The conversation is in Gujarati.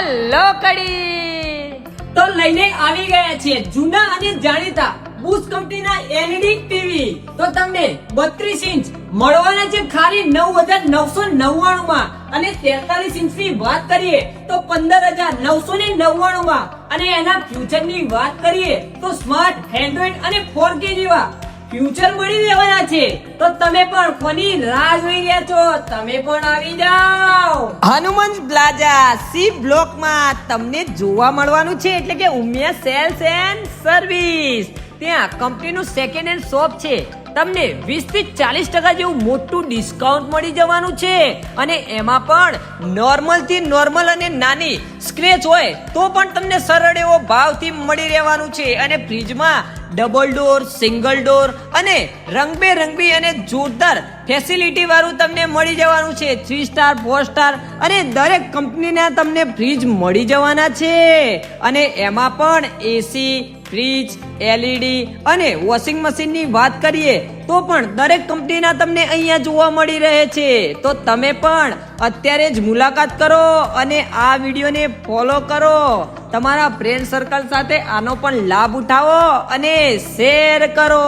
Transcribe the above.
હેલો કડી તો લઈને આવી ગયા છીએ જૂના અને જાણીતા બુશ કંપનીના એલઈડી ટીવી. તો તમને 32 ઇંચ મળવાના છે ખાલી 9,999 માં, અને 43 ઇંચની વાત કરીએ તો 15,999 માં, અને એના ફ્યુચરની વાત કરીએ તો સ્માર્ટ એન્ડ્રોઇડ અને 4K જેવા ફ્યુચર મળી રહેવાના છે. તો તમે પણ કોની રાહ જોઈ રહ્યા છો? તમે પણ આવી જાઓ. હનુમાન પ્લાઝા સી બ્લોક માં તમને જોવા મળવાનું છે, એટલે કે ઉમિયા સેલ્સ એન્ડ સર્વિસ. ત્યાં કંપનીનું સેકન્ડ હેન્ડ શોપ છે. તમને 20 થી 40% જેવું મોટું ડિસ્કાઉન્ટ મળી જવાનું છે, અને એમાં પણ નોર્મલ થી નોર્મલ અને નાની સ્ક્રેચ હોય તો પણ તમને સરળ એવો ભાવથી મળી રહેવાનું છે. અને ફ્રીજમાં ડબલ ડોર, સિંગલ ડોર અને રંગબેરંગી અને જોરદાર ફેસિલિટી વાળું તમને મળી જવાનું છે. 3 સ્ટાર 4 સ્ટાર અને દરેક કંપનીના તમને ફ્રીજ મળી જવાના છે. અને એમાં પણ એસી, ફ્રીજ, એલઈડી અને વોશિંગ મશીનની વાત કરીએ તો પણ દરેક કંપનીના તમને અહીંયા જોવા મળી રહે છે. તો તમે પણ અત્યારે જ મુલાકાત કરો અને આ વિડીયોને ફોલો કરો. તમારા ફ્રેન્ડ સર્કલ સાથે આનો પણ લાભ ઉઠાવો અને શેર કરો.